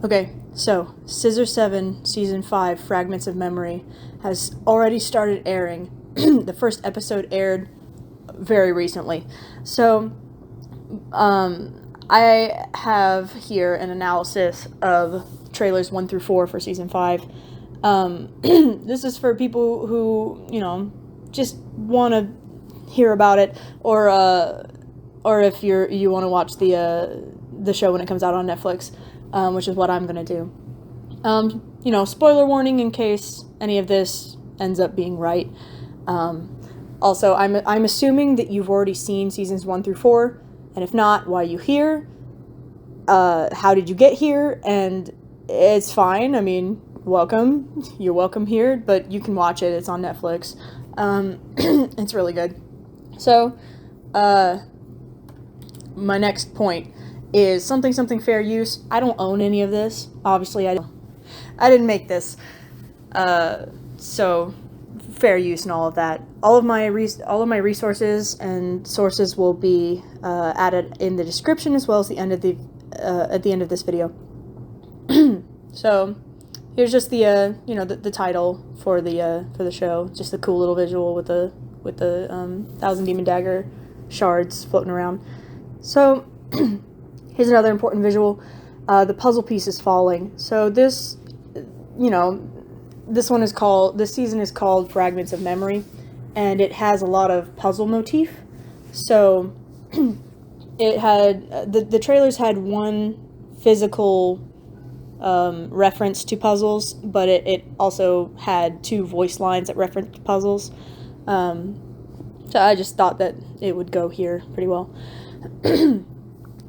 Okay, so Scissor Seven Season 5 Fragments of Memory has already started airing. The first episode aired very recently. So, I have here an analysis of trailers 1 through 4 for Season 5. This is for people who, just want to hear about it, or if you want to watch the show when it comes out on Netflix. Which is what I'm going to do. Spoiler warning in case any of this ends up being right. Also, I'm assuming that you've already seen seasons 1 through 4, and if not, why are you here? How did you get here? And it's fine. I mean, welcome. You're welcome here, but you can watch it. It's on Netflix. It's really good. So, my next point is something fair use. I don't own any of this. Obviously, I didn't make this. So fair use and all of that. All of my resources and sources will be added in the description as well as at the end of this video. So here's just the title for the show. Just the cool little visual with the 1,000 Demon Dagger shards floating around. So. Here's another important visual. The puzzle piece is falling. So this season is called Fragments of Memory, and it has a lot of puzzle motif. So it had the trailers had one physical reference to puzzles, but it also had 2 voice lines that referenced puzzles. So I just thought that it would go here pretty well.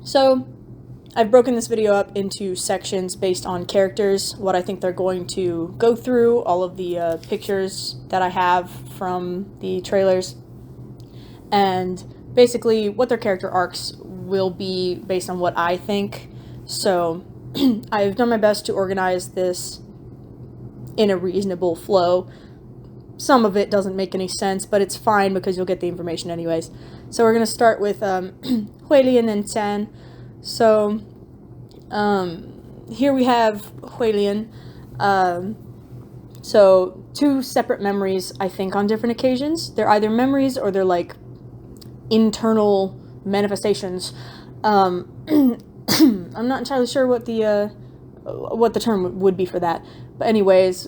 So I've broken this video up into sections based on characters, what I think they're going to go through, all of the pictures that I have from the trailers, and basically what their character arcs will be based on what I think. So I've done my best to organize this in a reasonable flow. Some of it doesn't make any sense, but it's fine because you'll get the information anyways. So we're going to start with Huilian and San. So, here we have Huilian. So, 2 separate memories, I think, on different occasions. They're either memories or they're, like, internal manifestations. I'm not entirely sure what the term would be for that. But anyways,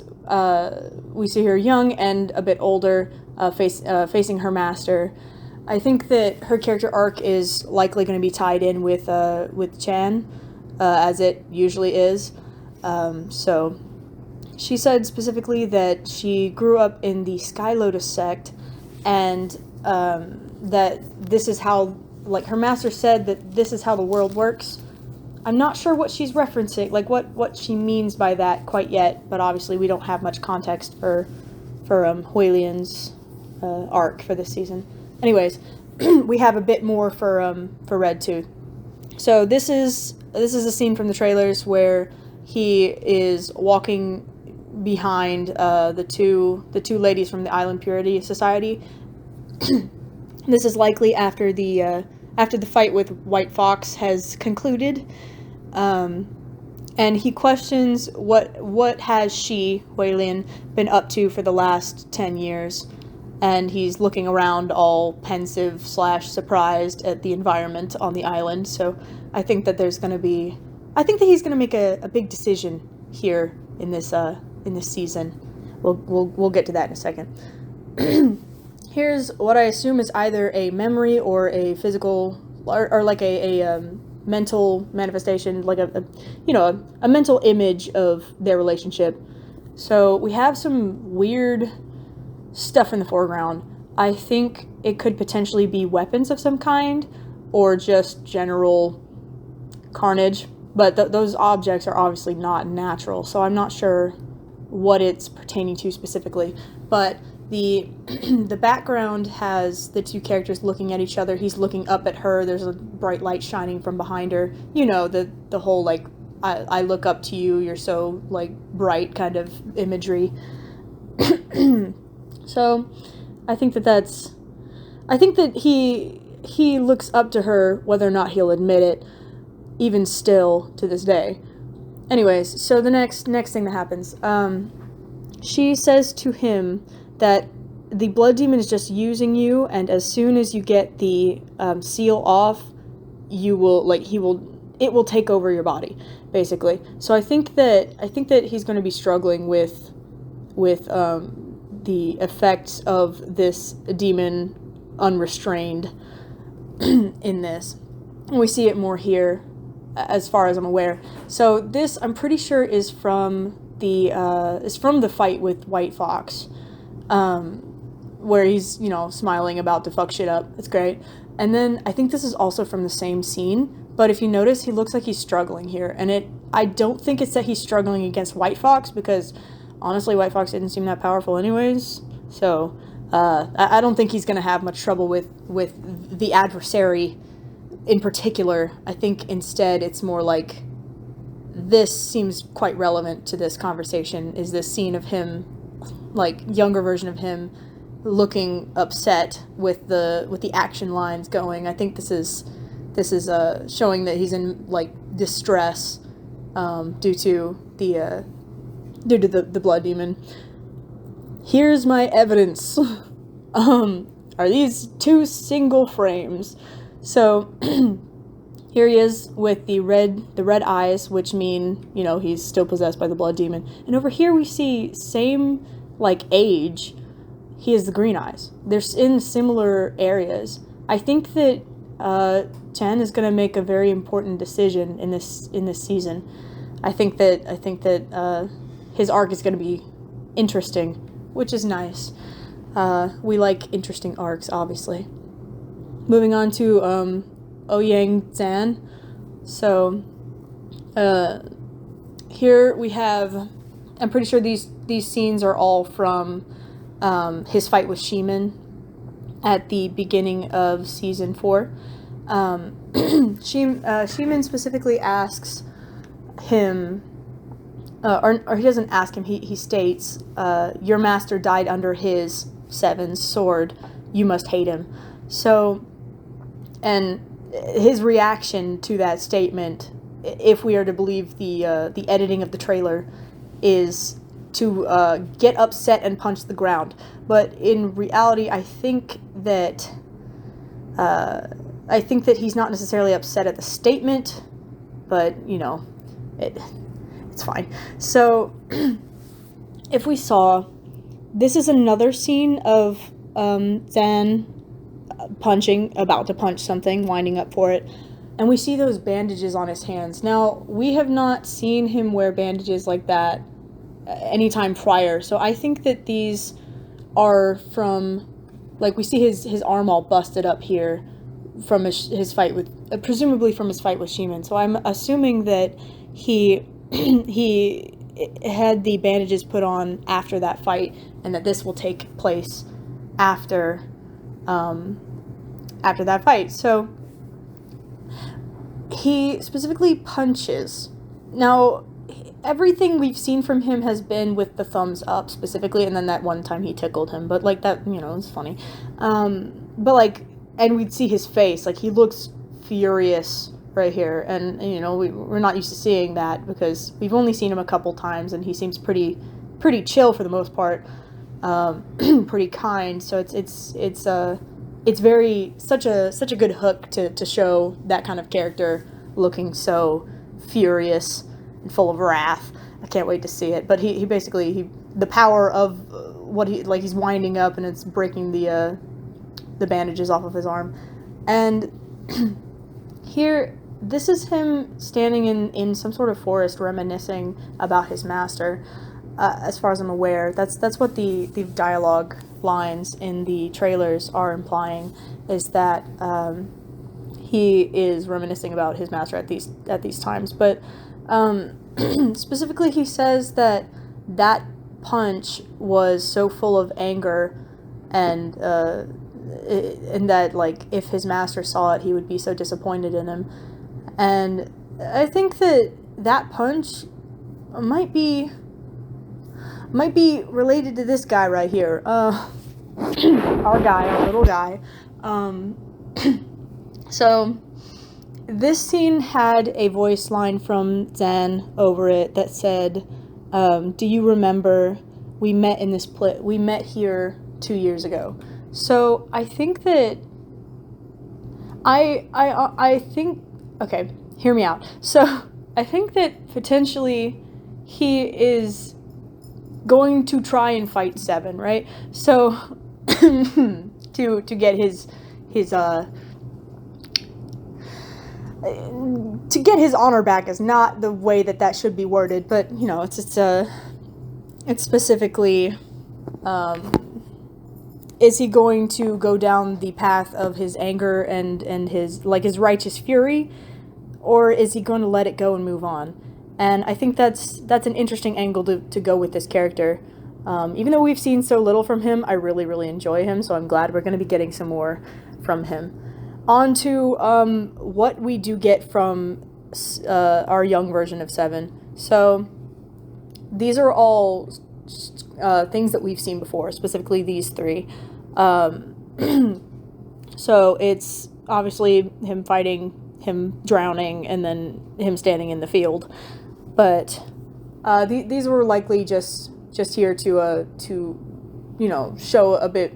we see her young and a bit older, facing her master. I think that her character arc is likely going to be tied in with Chan, as it usually is. So she said specifically that she grew up in the Sky Lotus sect, and that this is how, like, her master said that this is how the world works. I'm not sure what she's referencing, like what she means by that quite yet, but obviously we don't have much context for Huilian's arc for this season. Anyways, we have a bit more for Red Tooth. So this is a scene from the trailers where he is walking behind the two ladies from the Island Purity Society. This is likely after the fight with White Fox has concluded, and he questions what has she, Huilian, been up to for the last 10 years. And he's looking around all pensive / surprised at the environment on the island. So I think that he's going to make a big decision here in this season. We'll get to that in a second. Here's what I assume is either a memory or a physical or like a mental manifestation, like a mental image of their relationship. So we have some weird stuff in the foreground. I think it could potentially be weapons of some kind or just general carnage, but those objects are obviously not natural, so I'm not sure what it's pertaining to specifically. But the background has the 2 characters looking at each other. He's looking up at her. There's a bright light shining from behind her. The whole, like, I look up to you, you're so, like, bright kind of imagery. So, I think that he looks up to her, whether or not he'll admit it, even still to this day. anyways, so the next thing that happens, she says to him that the blood demon is just using you, and as soon as you get the seal off, you will, like, it will take over your body, basically. So I think that he's going to be struggling with the effects of this demon unrestrained in this. And we see it more here, as far as I'm aware. So this, I'm pretty sure, is from the fight with White Fox, where he's, you know, smiling about to fuck shit up. It's great. And then I think this is also from the same scene, but if you notice, he looks like he's struggling here, and I don't think it's that he's struggling against White Fox, because honestly, White Fox didn't seem that powerful anyways, so I don't think he's going to have much trouble with the adversary in particular. I think instead it's more like, this seems quite relevant to this conversation, is this scene of him, like, younger version of him, looking upset with the action lines going. I think this is showing that he's in, like, distress due to the blood demon. Here's my evidence. Are these 2 single frames? So here he is with the red eyes, which mean, you know, he's still possessed by the blood demon. And over here we see same, like, age. He has the green eyes. They're in similar areas. I think that Chen is going to make a very important decision in this season. I think that his arc is going to be interesting, which is nice. We like interesting arcs, obviously. Moving on to Ouyang Zan. So here we have, I'm pretty sure these scenes are all from his fight with Sheeman at the beginning of season 4. Sheeman specifically asks him, or he doesn't ask him, he states, your master died under his Seven's sword, you must hate him. So, and his reaction to that statement, if we are to believe the editing of the trailer, is to get upset and punch the ground. But in reality, I think that he's not necessarily upset at the statement, but, you know, it's fine. So if we saw, this is another scene of Zan about to punch something, winding up for it, and we see those bandages on his hands. Now, we have not seen him wear bandages like that anytime prior, so I think that these are from, like, we see his arm all busted up here from his fight with, presumably from his fight with Sheeman. So I'm assuming that he had the bandages put on after that fight, and that this will take place after that fight. So he specifically punches. Now, everything we've seen from him has been with the thumbs up specifically, and then that one time he tickled him, but, like, that, you know, it's funny. But, like, and we'd see his face, like, he looks furious right here, and, you know, we're not used to seeing that, because we've only seen him a couple times, and he seems pretty chill for the most part, pretty kind. So it's very, such a good hook to show that kind of character looking so furious and full of wrath. I can't wait to see it. But he basically, the power of what like, he's winding up, and it's breaking the bandages off of his arm. And here, this is him standing in some sort of forest, reminiscing about his master. As far as I'm aware, that's what the dialogue lines in the trailers are implying, is that he is reminiscing about his master at these times. But specifically, he says that punch was so full of anger, and that, like, if his master saw it, he would be so disappointed in him. And I think that punch might be related to this guy right here. Our little guy. So this scene had a voice line from Zan over it that said, do you remember we met in this we met here 2 years ago. So I think that I think, okay, hear me out. So I think that potentially he is going to try and fight Seven, right? So to get his to get his honor back is not the way that should be worded, but you know, it's specifically, is he going to go down the path of his anger and his righteous fury, or is he going to let it go and move on? And I think that's an interesting angle to go with this character. Even though we've seen so little from him, I really, really enjoy him, so I'm glad we're going to be getting some more from him. On to what we do get from our young version of Seven. So these are all things that we've seen before, specifically these three. So it's obviously him fighting, him drowning, and then him standing in the field. But these were likely just here to you know, show a bit,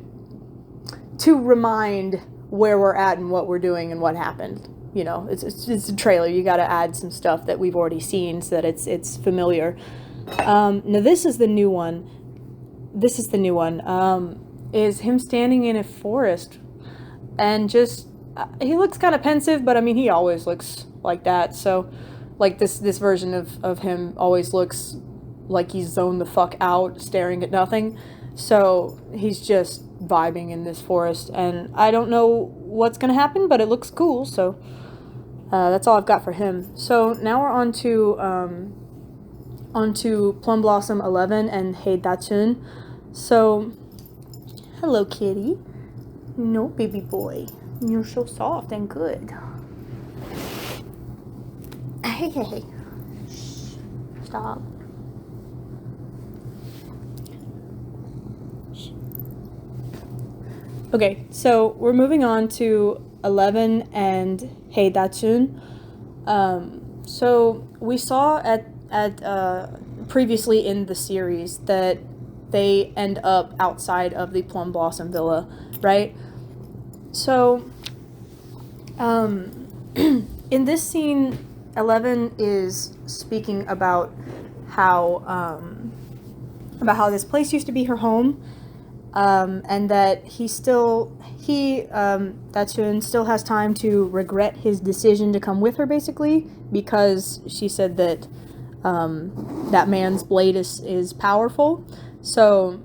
to remind where we're at and what we're doing and what happened. You know, it's a trailer. You got to add some stuff that we've already seen so that it's familiar. Now this is the new one. This is the new one. Is him standing in a forest and just he looks kind of pensive, but I mean he always looks like that. So like this version of him always looks like he's zoned the fuck out, staring at nothing. So he's just vibing in this forest, and I don't know what's gonna happen, but it looks cool. So that's all I've got for him. So now we're on to Plum Blossom 11 and Hey Dachun. So hello, kitty. No, baby boy, you're so soft and good. Hey. Shh. Stop. Okay, so we're moving on to 11 and Hey Dachun. So we saw at previously in the series that they end up outside of the Plum Blossom Villa, right? So in this scene, 11 is speaking about how this place used to be her home. And that Dachun still has time to regret his decision to come with her, basically, because she said that that man's blade is powerful. So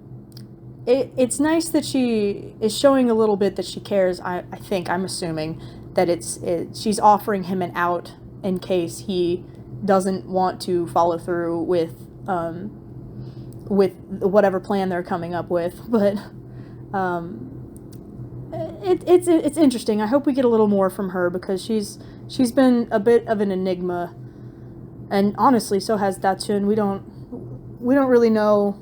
it's nice that she is showing a little bit that she cares. I'm assuming that she's offering him an out in case he doesn't want to follow through with whatever plan they're coming up with. But it's interesting. I hope we get a little more from her, because she's been a bit of an enigma, and honestly so has Dachun. We don't really know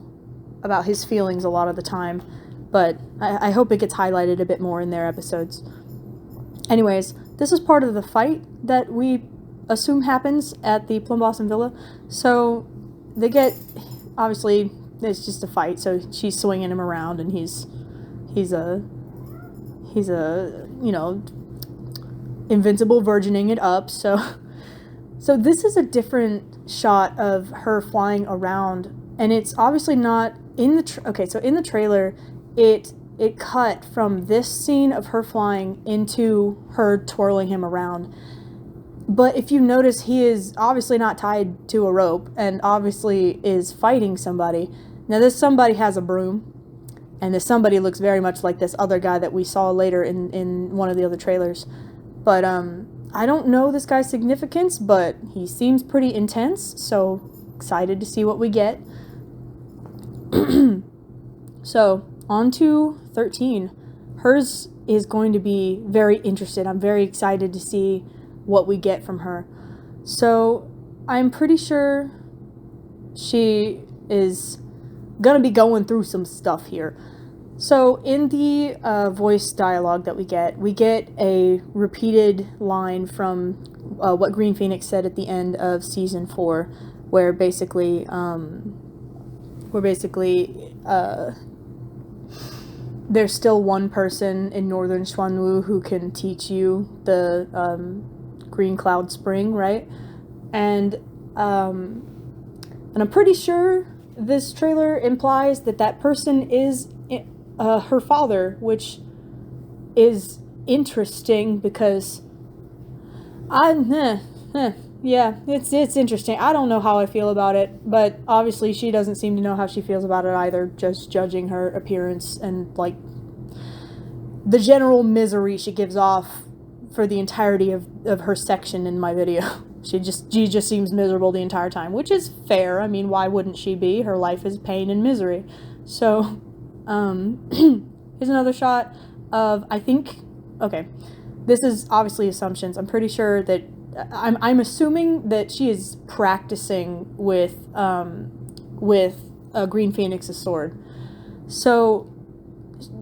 about his feelings a lot of the time, but I hope it gets highlighted a bit more in their episodes. Anyways, this is part of the fight that we assume happens at the Plum Blossom Villa. So they get, obviously it's just a fight, so she's swinging him around, and he's a you know, invincible virgining it up. So this is a different shot of her flying around, and it's obviously not in the so in the trailer it cut from this scene of her flying into her twirling him around. But if you notice, he is obviously not tied to a rope, and obviously is fighting somebody. Now this somebody has a broom, and this somebody looks very much like this other guy that we saw later in one of the other trailers. But I don't know this guy's significance, but he seems pretty intense, so excited to see what we get. So on to 13. Hers is going to be very interested. I'm very excited to see what we get from her. So I'm pretty sure she is gonna be going through some stuff here. So in the voice dialogue that we get a repeated line from what Green Phoenix said at the end of season 4, where basically there's still one person in northern Xuanwu who can teach you the Green Cloud Spring, right? And I'm pretty sure this trailer implies that that person is her father, which is interesting because yeah, it's interesting. I don't know how I feel about it, but obviously she doesn't seem to know how she feels about it either, just judging her appearance and like the general misery she gives off for the entirety of her section in my video. She just seems miserable the entire time, which is fair. I mean, why wouldn't she be? Her life is pain and misery. So here's another shot of, I think, okay, this is obviously assumptions. I'm pretty sure that I'm assuming that she is practicing with Green Phoenix's sword. So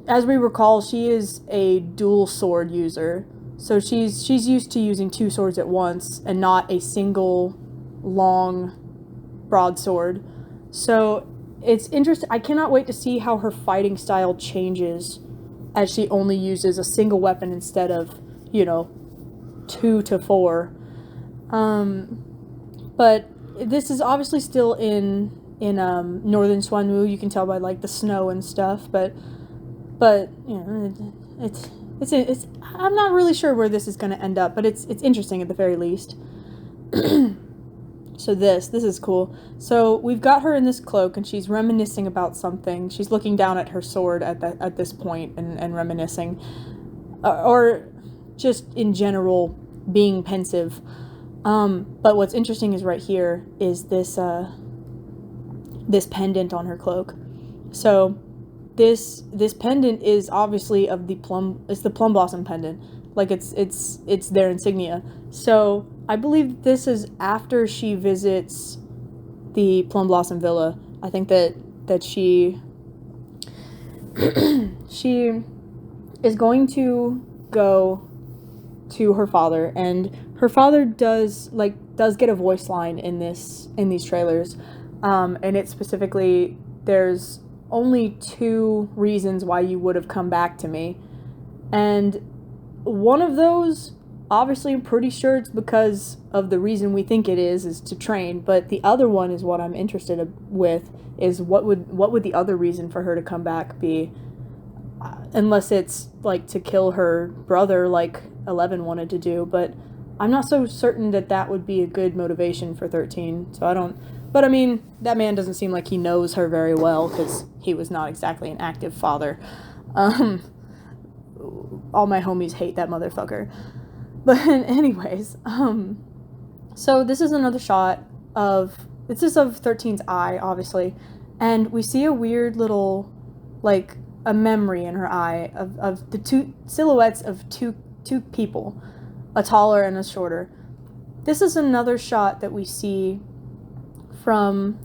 as we recall, she is a dual sword user. So she's used to using 2 swords at once and not a single long broadsword. So it's interesting. I cannot wait to see how her fighting style changes as she only uses a single weapon instead of, 2 to 4. But this is obviously still in northern Xuanwu. You can tell by like the snow and stuff, but it's I'm not really sure where this is going to end up, but it's interesting at the very least. So this is cool. So we've got her in this cloak and she's reminiscing about something. She's looking down at her sword at this point and reminiscing, or just in general being pensive. But what's interesting is right here is this pendant on her cloak. So this pendant is obviously of the plum blossom pendant. Like it's their insignia. So I believe this is after she visits the Plum Blossom Villa. I think that she she is going to go to her father, and her father does get a voice line in these trailers, and it's specifically, there's only 2 reasons why you would have come back to me, and one of those, obviously I'm pretty sure it's because of the reason we think it is to train, but the other one is what I'm interested with, is what would the other reason for her to come back be, unless it's like to kill her brother like 11 wanted to do, but I'm not so certain that would be a good motivation for 13, so I don't, but I mean, that man doesn't seem like he knows her very well, because he was not exactly an active father. All my homies hate that motherfucker. But anyways, so this is another shot of 13's eye, obviously, and we see a weird little, like, a memory in her eye of the 2 silhouettes of two people, a taller and a shorter. This is another shot that we see from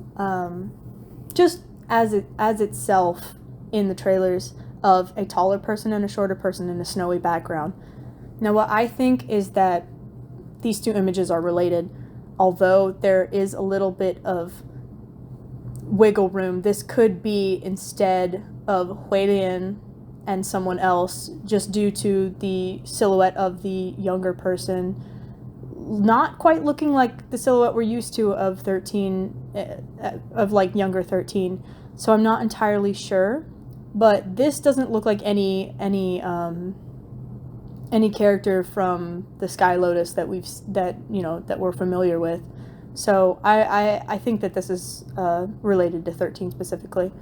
just as itself in the trailers, of a taller person and a shorter person in a snowy background. Now what I think is that these 2 images are related, although there is a little bit of wiggle room. This could be instead of Huilian and someone else, just due to the silhouette of the younger person not quite looking like the silhouette we're used to of 13, of like younger 13. So I'm not entirely sure, but this doesn't look like any character from the Sky Lotus that we're familiar with. So I think that this is related to 13 specifically.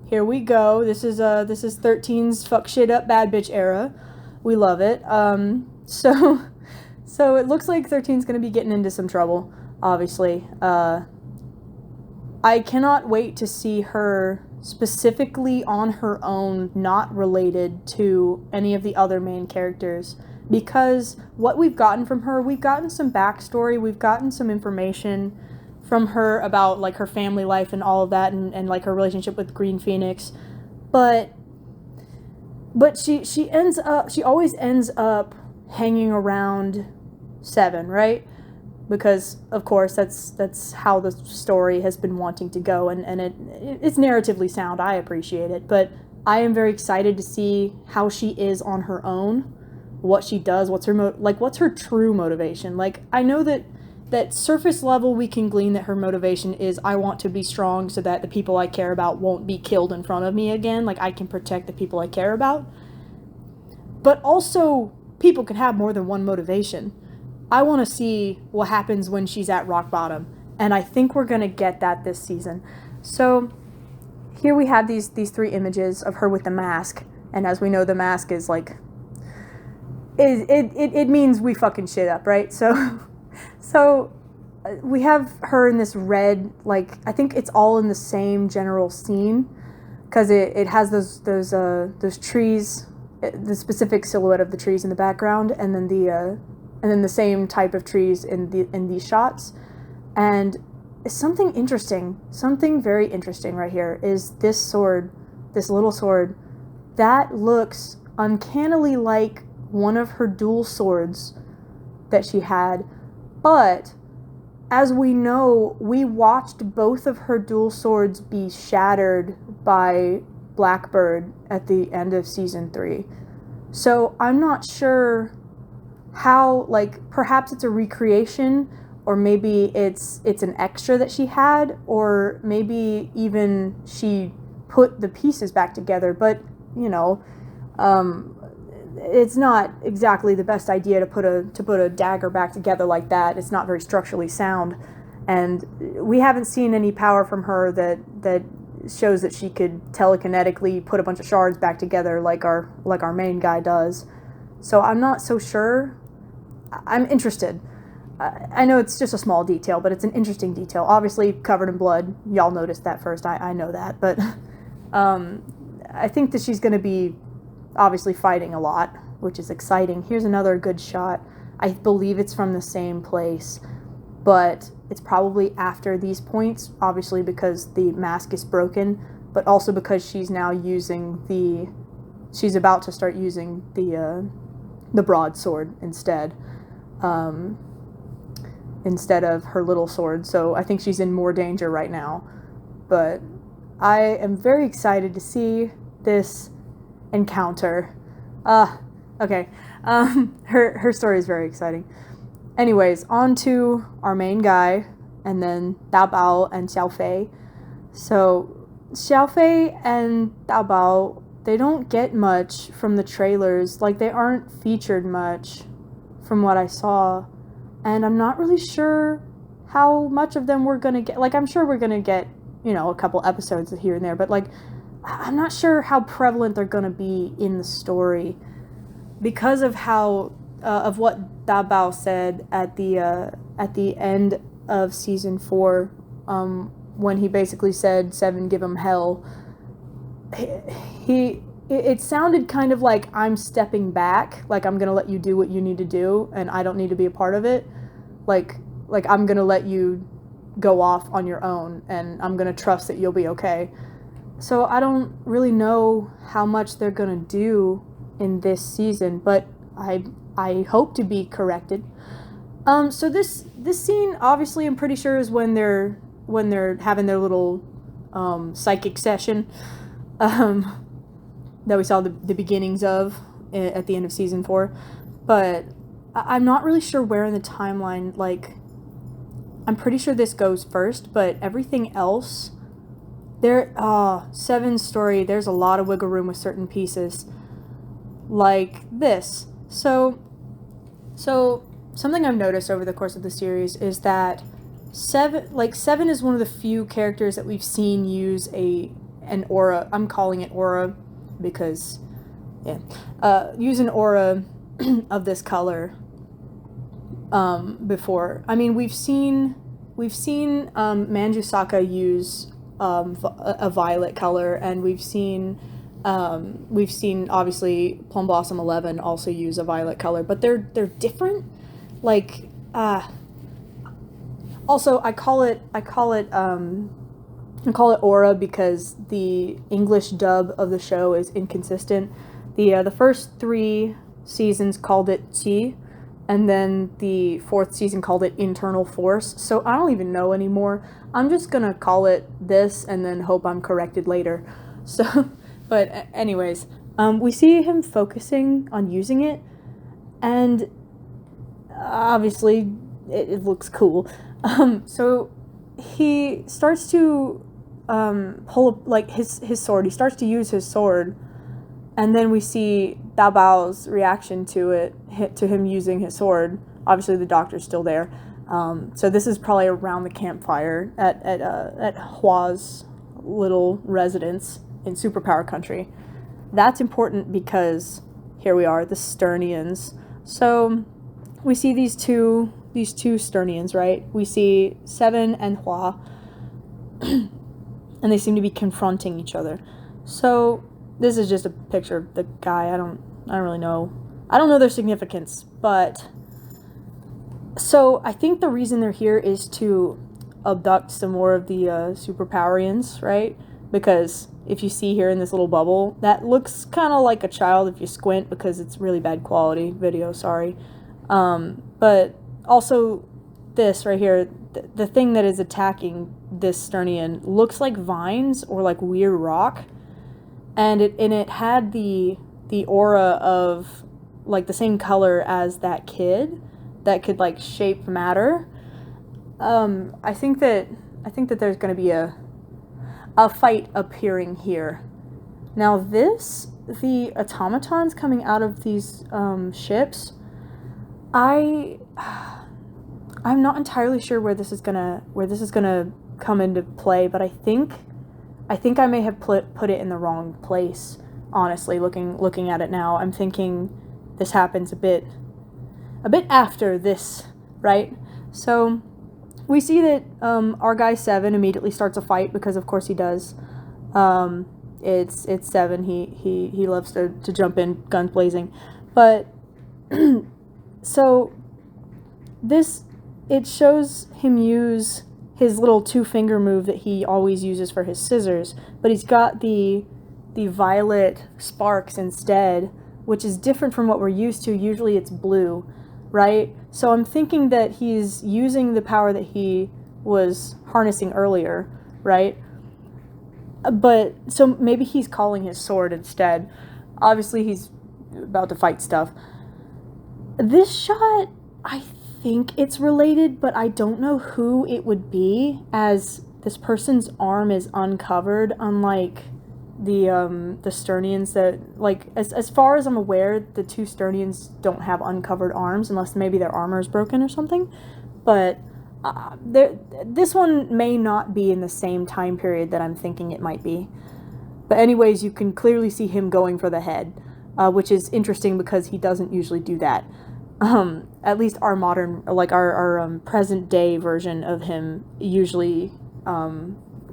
Here we go. This is 13's fuck shit up bad bitch era. We love it. So it looks like 13's gonna be getting into some trouble, obviously. I cannot wait to see her specifically on her own, not related to any of the other main characters, because what we've gotten from her, we've gotten some backstory, we've gotten some information from her about like her family life and all of that, and like her relationship with Green Phoenix, but she always ends up hanging around Seven, right? Because of course that's how the story has been wanting to go, and it's narratively sound. I appreciate it, but I am very excited to see how she is on her own, what she does, what's her true motivation. Like, I know that surface level we can glean that her motivation is, I want to be strong so that the people I care about won't be killed in front of me again. Like, I can protect the people I care about. But also, people can have more than one motivation. I want to see what happens when she's at rock bottom, and I think we're going to get that this season. So here we have these three images of her with the mask, and as we know, the mask is like, it means we fucking shit up, right? So we have her in this red, like, I think it's all in the same general scene, because it has those trees, the specific silhouette of the trees in the background, and then the same type of trees in these shots. And something very interesting right here is this sword, this little sword, that looks uncannily like one of her dual swords that she had. But as we know, we watched both of her dual swords be shattered by Blackbird at the end of season 3. So I'm not sure how, like, perhaps it's a recreation, or maybe it's an extra that she had, or maybe even she put the pieces back together. But, you know, it's not exactly the best idea to put a dagger back together like that. It's not very structurally sound, and we haven't seen any power from her that shows that she could telekinetically put a bunch of shards back together like our main guy does. So I'm not so sure. I'm interested. I know it's just a small detail, but it's an interesting detail. Obviously covered in blood. Y'all noticed that first. I know that, but I think that she's going to be obviously fighting a lot, which is exciting. Here's another good shot. I believe it's from the same place, but it's probably after these points, obviously because the mask is broken, but also because she's now she's about to start using the broadsword instead of her little sword. So I think she's in more danger right now. But I am very excited to see this encounter. Okay. Her story is very exciting. Anyways, on to our main guy, and then Dao Bao and Xiao Fei. So Xiao Fei and Dao Bao, they don't get much from the trailers. Like, they aren't featured much from what I saw, and I'm not really sure how much of them we're gonna get. Like, I'm sure we're gonna get, you know, a couple episodes here and there, but like, I'm not sure how prevalent they're gonna be in the story, because of how of what Da Bao said at the end of season 4, when he basically said, "Seven, give him hell." It sounded kind of like, I'm stepping back, like I'm gonna let you do what you need to do, and I don't need to be a part of it. Like I'm gonna let you go off on your own, and I'm gonna trust that you'll be okay. So I don't really know how much they're gonna do in this season, but I hope to be corrected. So this scene, obviously, I'm pretty sure is when they're having their little psychic session. That we saw the beginnings of at the end of season 4, but I'm not really sure where in the timeline. Like, I'm pretty sure this goes first, but everything else, Seven's story, there's a lot of wiggle room with certain pieces, like this. So something I've noticed over the course of the series is that Seven is one of the few characters that we've seen use an aura. I'm calling it aura because, use an aura of this color before. I mean, we've seen Manjusaka use a violet color, and we've seen obviously Plum Blossom 11 also use a violet color, but they're different. Like, also I call it I call it aura because the English dub of the show is inconsistent. The first 3 seasons called it qi, and then the 4th season called it internal force. So I don't even know anymore. I'm just gonna call it this and then hope I'm corrected later. So, but anyways, we see him focusing on using it, and obviously it looks cool. So he starts to pull up like his sword. He starts to use his sword, and then we see Da Bao's reaction to him using his sword. Obviously, the doctor's still there. So this is probably around the campfire at Hua's little residence in Superpower Country. That's important because here we are, the Sternians. So we see these two Sternians, right? We see Seven and Hua, and they seem to be confronting each other. So this is just a picture of the guy. I don't really know. I don't know their significance, but so I think the reason they're here is to abduct some more of the Superpowerians, right? Because if you see here in this little bubble, that looks kind of like a child if you squint, because it's really bad quality video, sorry. But also this right here, the thing that is attacking this Sternian looks like vines or like weird rock, and it had the aura of like the same color as that kid that could like shape matter. I think that there's going to be a fight appearing here. Now the automatons coming out of these ships, I'm not entirely sure where this is gonna come into play, but I think I may have put it in the wrong place. Honestly, looking at it now, I'm thinking this happens a bit after this, right? So we see that our guy Seven immediately starts a fight, because of course he does. It's Seven. He loves to jump in guns blazing, but so it shows him use his little 2-finger move that he always uses for his scissors, but he's got the violet sparks instead, which is different from what we're used to. Usually it's blue, right? So I'm thinking that he's using the power that he was harnessing earlier, right? But so maybe he's calling his sword instead. Obviously he's about to fight stuff. This shot, I think it's related, but I don't know who it would be, as this person's arm is uncovered, unlike the Sternians that, like, as far as I'm aware, the 2 Sternians don't have uncovered arms, unless maybe their armor is broken or something. But this one may not be in the same time period that I'm thinking it might be. But anyways, you can clearly see him going for the head, which is interesting because he doesn't usually do that. At least our modern, like our present day version of him usually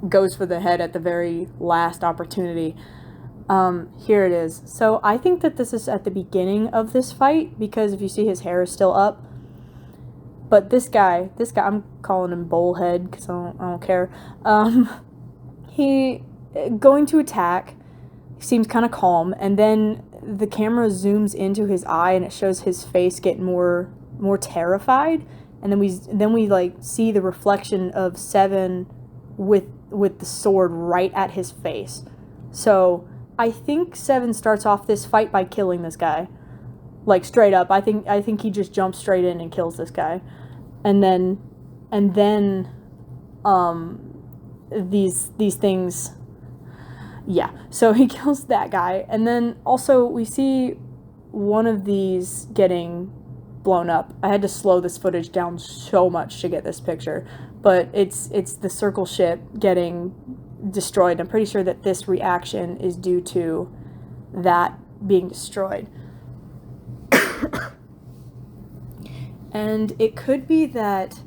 goes for the head at the very last opportunity. Here it is. So I think that this is at the beginning of this fight, because if you see, his hair is still up. But this guy, I'm calling him Bullhead because I don't care. He going to attack, seems kind of calm, and then the camera zooms into his eye and it shows his face get more terrified, and then we like see the reflection of Seven with the sword right at his face. So I think Seven starts off this fight by killing this guy, like straight up. I think he just jumps straight in and kills this guy, and then these things. Yeah, so he kills that guy, and then also we see one of these getting blown up. I had to slow this footage down so much to get this picture, but it's the circle ship getting destroyed. I'm pretty sure that this reaction is due to that being destroyed. And it could be that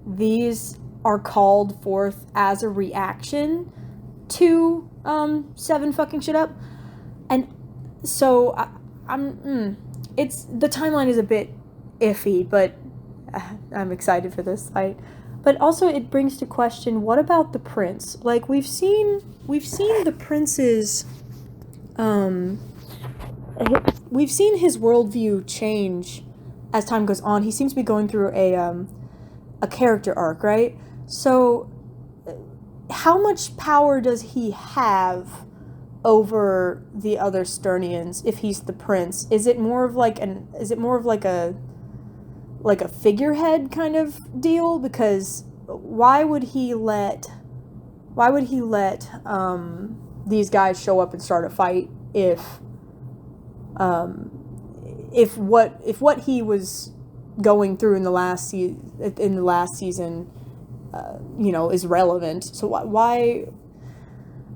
these are called forth as a reaction to Seven fucking shit up. And so it's the timeline is a bit iffy, but I'm excited for this fight. But also it brings to question, what about the prince? Like, we've seen the prince's we've seen his worldview change as time goes on. He seems to be going through a character arc, right? So how much power does he have over the other Sternians if he's the prince? Is it more of like a figurehead kind of deal? Because why would he let these guys show up and start a fight if what he was going through in the last season is relevant? So why?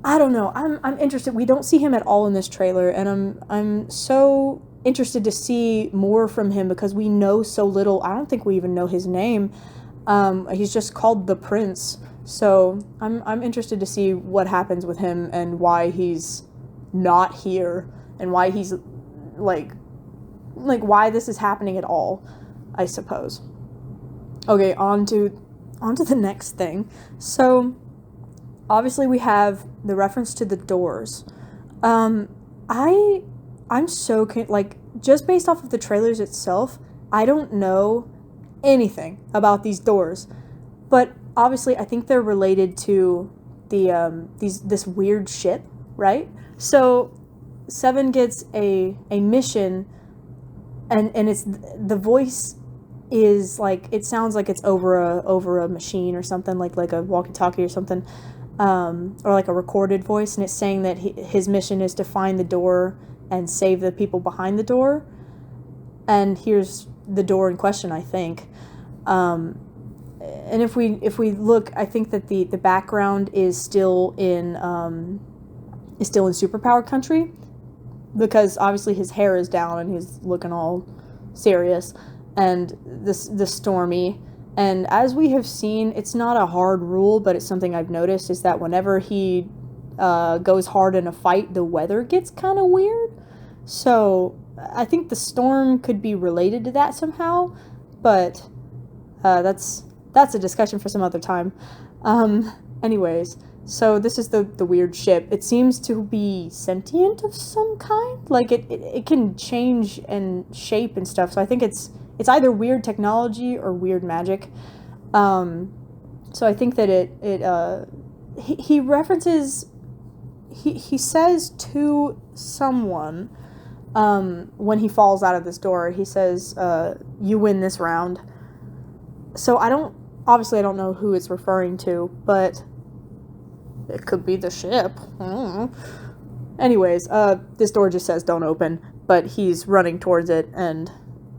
I don't know. I'm interested. We don't see him at all in this trailer, and I'm so interested to see more from him because we know so little. I don't think we even know his name. He's just called the Prince. So I'm interested to see what happens with him and why he's not here and why he's like why this is happening at all, I suppose. Okay, on to the next thing. So obviously we have the reference to the doors. I'm so just based off of the trailers itself, I don't know anything about these doors, but obviously I think they're related to this weird ship, right? So Seven gets a mission, and it's the voice is like, it sounds like it's over a machine or something, like a walkie-talkie or something, or like a recorded voice, and it's saying that his mission is to find the door and save the people behind the door. And here's the door in question, I think. And if we look, I think that the background is still in superpower country, because obviously his hair is down and he's looking all serious, and the stormy. And as we have seen, it's not a hard rule, but it's something I've noticed, is that whenever he goes hard in a fight, the weather gets kind of weird. So I think the storm could be related to that somehow, but that's a discussion for some other time. Anyways, so this is the weird ship. It seems to be sentient of some kind. Like it can change and shape and stuff. So I think it's either weird technology or weird magic. So I think that he references, he says to someone, when he falls out of this door, he says, you win this round. So I don't know who it's referring to, but it could be the ship. Anyways, this door just says don't open, but he's running towards it, and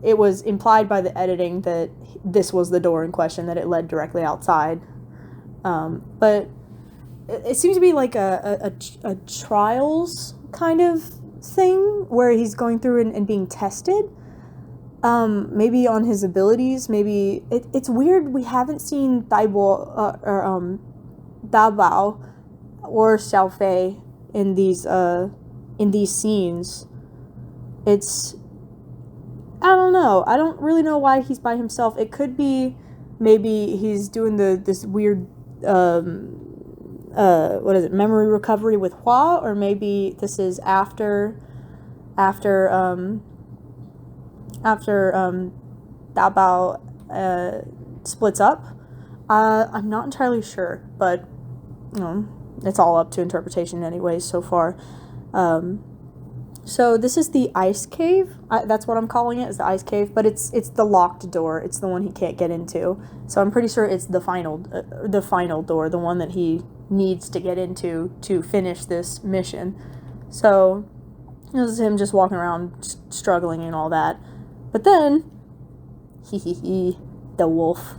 it was implied by the editing that this was the door in question, that it led directly outside. But it seems to be like a trials kind of thing where he's going through and being tested. Maybe on his abilities. Maybe it's weird. We haven't seen Daibo Dabao or Xiaofei in these scenes. I don't know. I don't really know why he's by himself. It could be maybe he's doing this weird memory recovery with Hua, or maybe this is after Dabao splits up. I'm not entirely sure, but it's all up to interpretation anyways so far. So this is the ice cave. That's what I'm calling it, is the ice cave, but it's the locked door. It's the one he can't get into. So I'm pretty sure it's the final door, the one that he needs to get into to finish this mission. So this is him just walking around struggling and all that. But then, the wolf,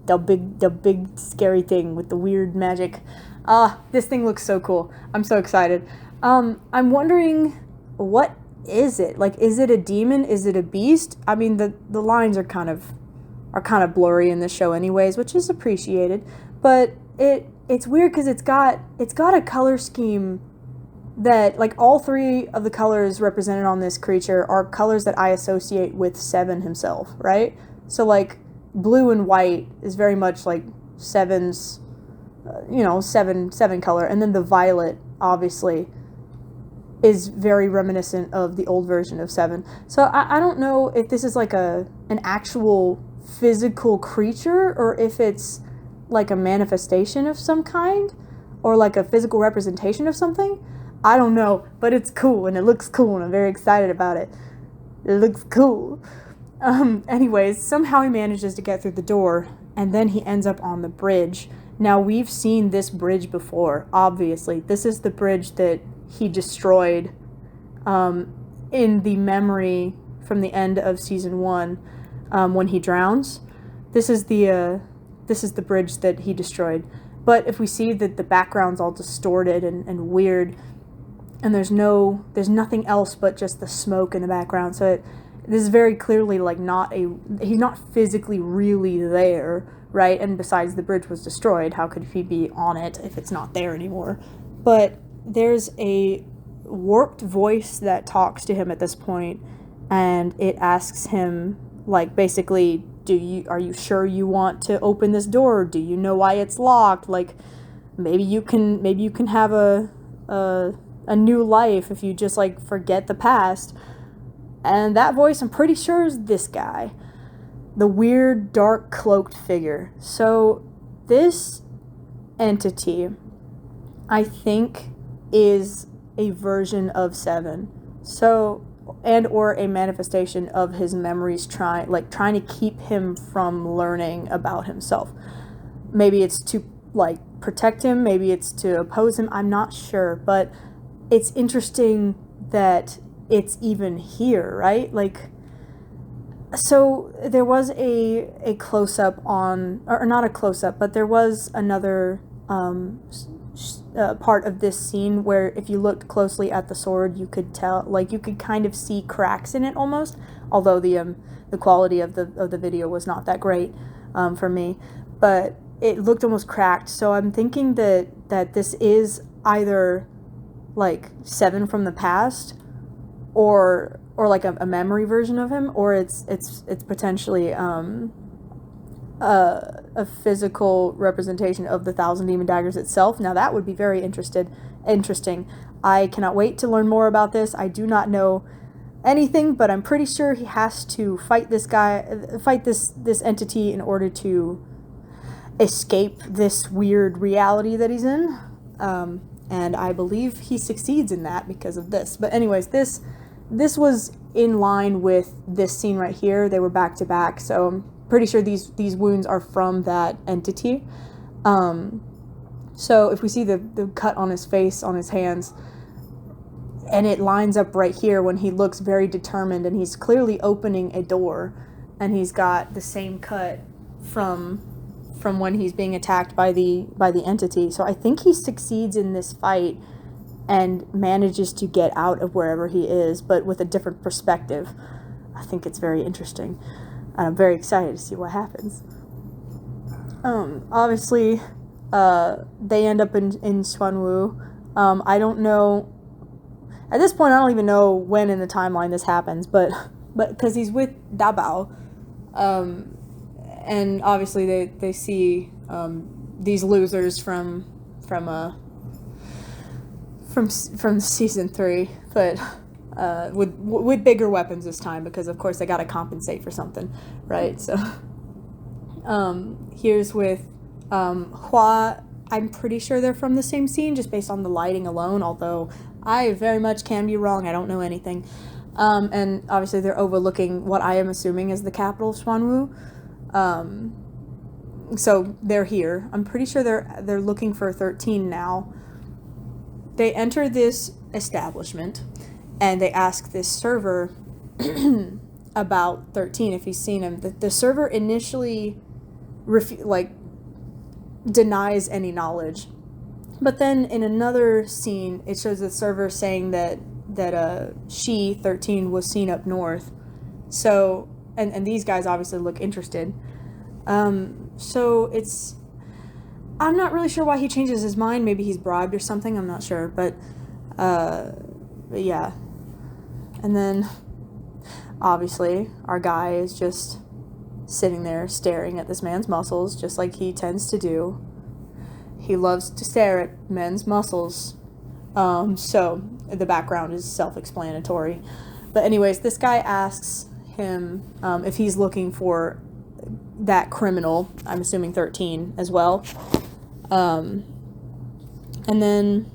the big scary thing with the weird magic. This thing looks so cool. I'm so excited. I'm wondering, what is it? Like, is it a demon? Is it a beast? I mean, the lines are kind of blurry in this show anyways, which is appreciated. But it's weird because it's got a color scheme that, like, all three of the colors represented on this creature are colors that I associate with Seven himself, right? So, like, blue and white is very much like Seven's, seven color. And then the violet, obviously, is very reminiscent of the old version of Seven. So I don't know if this is like an actual physical creature, or if it's like a manifestation of some kind, or like a physical representation of something. I don't know, but it's cool, and it looks cool, and I'm very excited about it. It looks cool. Anyways, somehow he manages to get through the door, and then he ends up on the bridge. Now, we've seen this bridge before, obviously. This is the bridge that he destroyed in the memory from the end of season 1 when he drowns. This is the bridge that he destroyed. But if we see that the background's all distorted and weird, and there's nothing else but just the smoke in the background, so this is very clearly like he's not physically really there, right? And besides, the bridge was destroyed. How could he be on it if it's not there anymore? But there's a warped voice that talks to him at this point, and it asks him, like, basically, are you sure you want to open this door? Do you know why it's locked? Like, maybe you can have a new life if you just, like, forget the past. And that voice, I'm pretty sure, is this guy, the weird, dark, cloaked figure. So this entity, I think, is a version of Seven, or a manifestation of his memories, trying to keep him from learning about himself. Maybe it's to, like, protect him, maybe it's to oppose him, I'm not sure, but it's interesting that it's even here, right? Like, so there was a close-up or not a close-up, but there was another part of this scene where if you looked closely at the sword, you could tell, like, you could kind of see cracks in it almost, although the quality of the video was not that great for me, but it looked almost cracked. So I'm thinking that this is either like Seven from the past, or like a memory version of him, or it's potentially a physical representation of the Thousand Demon Daggers itself. Now that would be very interesting. I cannot wait to learn more about this. I do not know anything, but I'm pretty sure he has to fight this entity in order to escape this weird reality that he's in. And I believe he succeeds in that because of this. But anyways, this was in line with this scene right here. They were back to back, so I'm pretty sure these wounds are from that entity. So if we see the cut on his face, on his hands, and it lines up right here when he looks very determined, and he's clearly opening a door, and he's got the same cut from when he's being attacked by the entity. So I think he succeeds in this fight and manages to get out of wherever he is, but with a different perspective. I think it's very interesting. I'm very excited to see what happens. Obviously, they end up in Xuanwu. I don't know. At this point, I don't even know when in the timeline this happens, but because he's with Dabao, and obviously they see these losers from season 3, but with bigger weapons this time, because of course they got to compensate for something, right? So here's with Hua. I'm pretty sure they're from the same scene just based on the lighting alone, although I very much can be wrong. I don't know anything. And obviously they're overlooking what I am assuming is the capital of Xuanwu. So they're here. I'm pretty sure they're looking for 13 now. They enter this establishment and they ask this server about 13 if he's seen him. The server initially denies any knowledge, but then in another scene it shows the server saying that she 13 was seen up north. So and these guys obviously look interested. So it's, I'm not really sure why he changes his mind. Maybe he's bribed or something, I'm not sure, but yeah. And then obviously our guy is just sitting there staring at this man's muscles, just like he tends to do. He loves to stare at men's muscles. So the background is self-explanatory. But anyways, this guy asks him if he's looking for that criminal, I'm assuming 13 as well. And then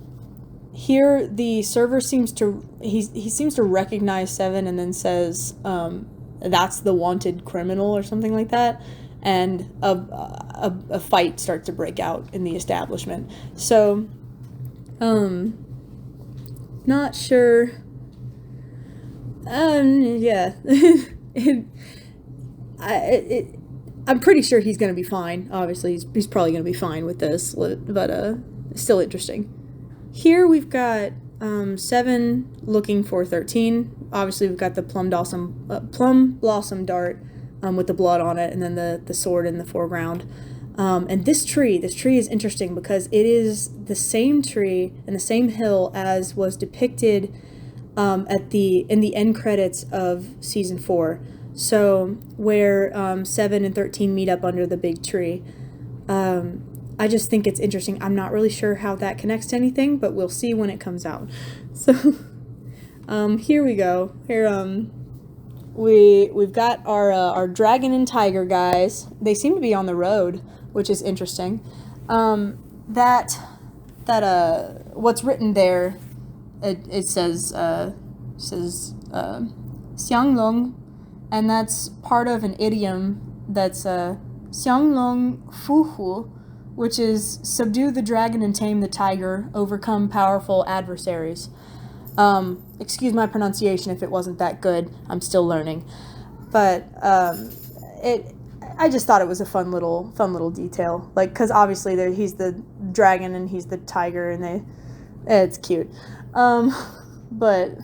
here the server seems to, he seems to recognize 7 and then says, that's the wanted criminal or something like that. And a fight starts to break out in the establishment. So, not sure. Yeah. I'm pretty sure he's going to be fine. Obviously, he's probably going to be fine with this, but still interesting. Here we've got 7 looking for 13. Obviously, we've got the plum blossom dart with the blood on it, and then the sword in the foreground. And this tree is interesting because it is the same tree and the same hill as was depicted in the end credits of season 4. So where 7 and 13 meet up under the big tree. I just think it's interesting. I'm not really sure how that connects to anything, but we'll see when it comes out. So here we go. Here we've got our dragon and tiger guys. They seem to be on the road, which is interesting. What's written there, it says Xianglong, and that's part of an idiom that's Xianglong Fuhu, which is subdue the dragon and tame the tiger, overcome powerful adversaries. Excuse my pronunciation if it wasn't that good. I'm still learning. But I just thought it was a fun little detail. Like, because obviously he's the dragon and he's the tiger, and it's cute. But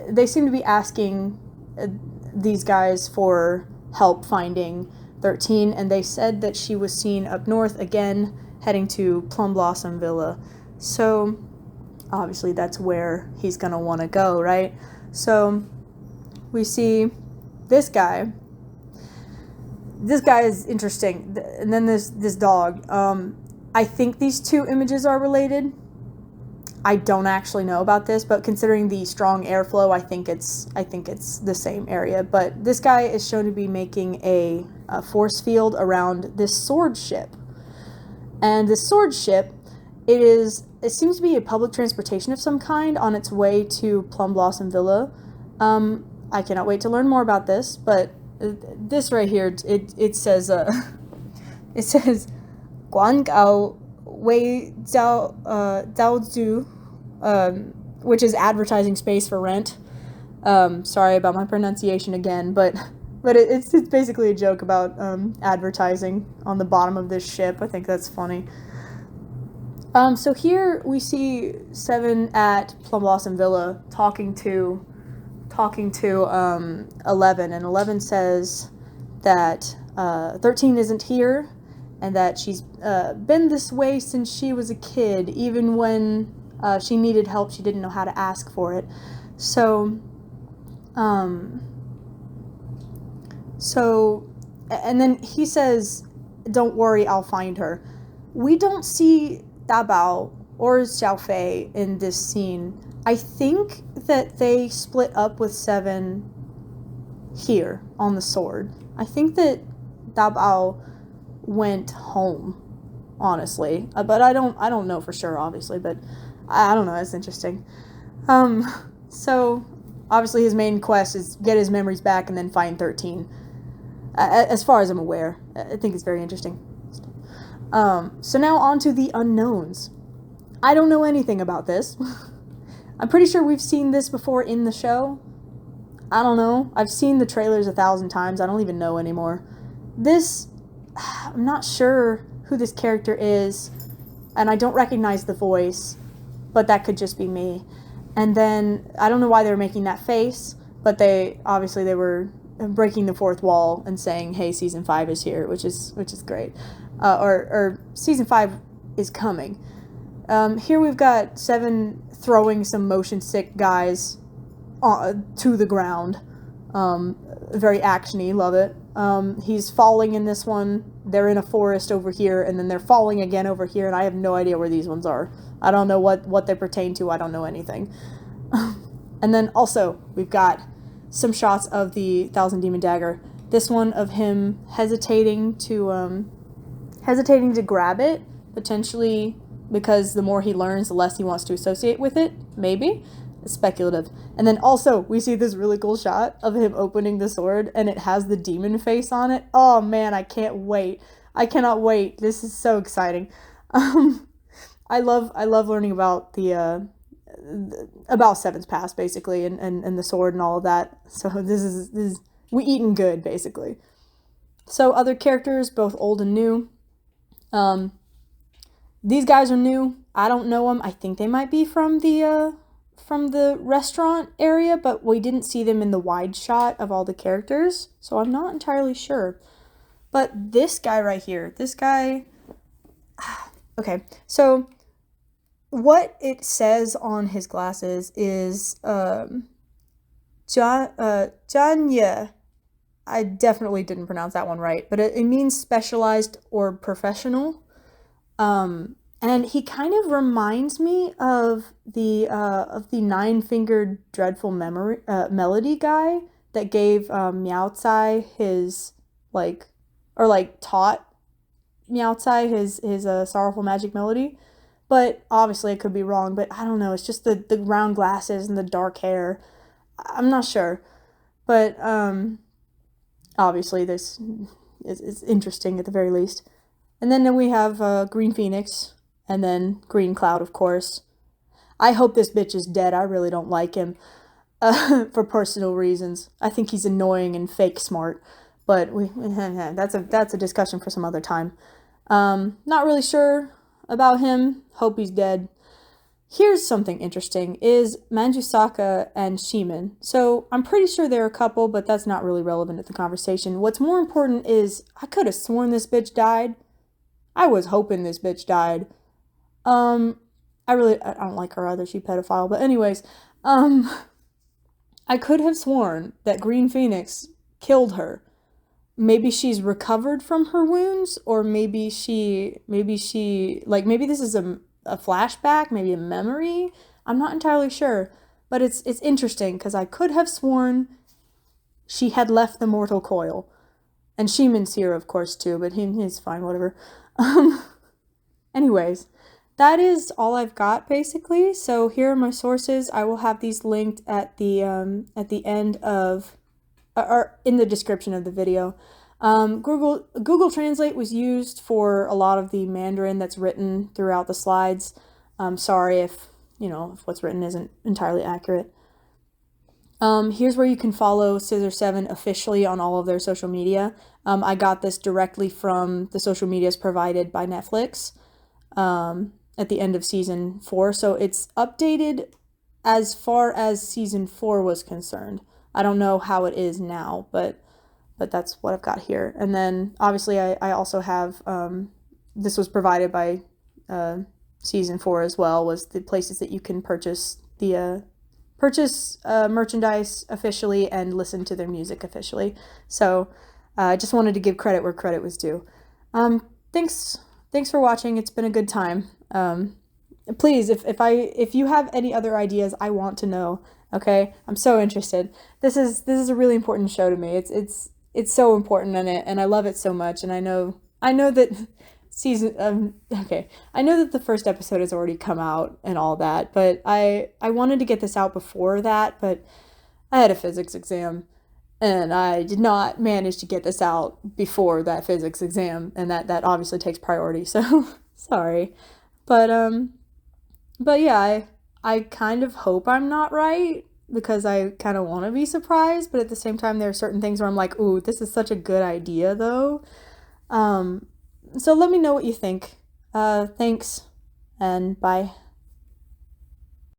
they seem to be asking these guys for help finding 13, and they said that she was seen up north again, heading to Plum Blossom Villa. So obviously that's where he's gonna want to go, right? So we see this guy. This guy is interesting, and then this dog. I think these two images are related. I don't actually know about this, but considering the strong airflow, I think it's the same area. But this guy is shown to be making a force field around this sword ship, and this sword ship, it seems to be a public transportation of some kind on its way to Plum Blossom Villa. I cannot wait to learn more about this, but this right here, it says it says Guangao Wei Zhao Zhu, which is advertising space for rent. Sorry about my pronunciation again, but it's basically a joke about advertising on the bottom of this ship. I think that's funny. So here we see 7 at Plum Blossom Villa talking to 11, and 11 says that 13 isn't here, and that she's been this way since she was a kid. Even when she needed help, she didn't know how to ask for it. So, and then he says, "Don't worry, I'll find her." We don't see Dabao or Xiaofei in this scene. I think that they split up with 7 here on the sword. I think that Dabao went home, honestly, but I don't know for sure, obviously, but I don't know. It's interesting. So obviously his main quest is get his memories back and then find 13. As far as I'm aware, I think it's very interesting. So now on to the unknowns. I don't know anything about this. I'm pretty sure we've seen this before in the show. I don't know. I've seen the trailers 1,000 times. I don't even know anymore. I'm not sure who this character is, and I don't recognize the voice, but that could just be me. And then, I don't know why they were making that face, but they were breaking the fourth wall and saying, hey, season 5 is here, which is great. Or season 5 is coming. Here we've got 7 throwing some motion sick guys to the ground. Very actiony, love it. He's falling in this one. They're in a forest over here, and then they're falling again over here, and I have no idea where these ones are. I don't know what they pertain to. I don't know anything. And then also, we've got some shots of the Thousand Demon Dagger. This one of him hesitating to grab it, potentially because the more he learns, the less he wants to associate with it. Maybe. It's speculative. And then also, we see this really cool shot of him opening the sword, and it has the demon face on it. Oh man, I can't wait. I cannot wait. This is so exciting. I love learning about about Seven's past, basically, and the sword and all of that. So this is we eating good, basically. So other characters, both old and new. These guys are new. I don't know them. I think they might be from the restaurant area, but we didn't see them in the wide shot of all the characters, so I'm not entirely sure. But this guy right here, this guy... Okay, so what it says on his glasses is Janya. I definitely didn't pronounce that one right, but it means specialized or professional. And he kind of reminds me of the nine-fingered dreadful melody guy that gave Meowtsai his taught Meowtsai his sorrowful magic melody. But obviously I could be wrong, but I don't know, it's just the round glasses and the dark hair. I'm not sure. But obviously this is interesting at the very least. And then we have Green Phoenix, and then Green Cloud, of course. I hope this bitch is dead. I really don't like him for personal reasons. I think he's annoying and fake smart, but that's a discussion for some other time. Not really sure about him. Hope he's dead. Here's something interesting, is Manjusaka and Shimen. So I'm pretty sure they're a couple, but that's not really relevant to the conversation. What's more important is I could have sworn this bitch died. I was hoping this bitch died. I don't like her either, she's pedophile, but anyways, I could have sworn that Green Phoenix killed her. Maybe she's recovered from her wounds, or maybe this is a flashback, maybe a memory. I'm not entirely sure, but it's interesting, because I could have sworn she had left the mortal coil. And Shimen's here, of course, too, but he's fine, whatever. Anyways, that is all I've got, basically. So here are my sources. I will have these linked at the end of, or in the description of the video. Google Translate was used for a lot of the Mandarin that's written throughout the slides. Sorry if what's written isn't entirely accurate. Here's where you can follow Scissor Seven officially on all of their social media. I got this directly from the social medias provided by Netflix at the end of season 4. So it's updated as far as season 4 was concerned. I don't know how it is now, but that's what I've got here. And then obviously I also have, this was provided by season 4 as well, was the places that you can purchase merchandise officially and listen to their music officially. So I just wanted to give credit where credit was due. Thanks for watching. It's been a good time. Please, if you have any other ideas, I want to know. Okay, I'm so interested. This is a really important show to me. It's so important and I love it so much. And I know that I know that the first episode has already come out and all that, but I wanted to get this out before that, but I had a physics exam and I did not manage to get this out before that physics exam, and that obviously takes priority, so sorry. But yeah, I kind of hope I'm not right, because I kind of want to be surprised, but at the same time there are certain things where I'm like, ooh, this is such a good idea though. So let me know what you think. Thanks, and bye.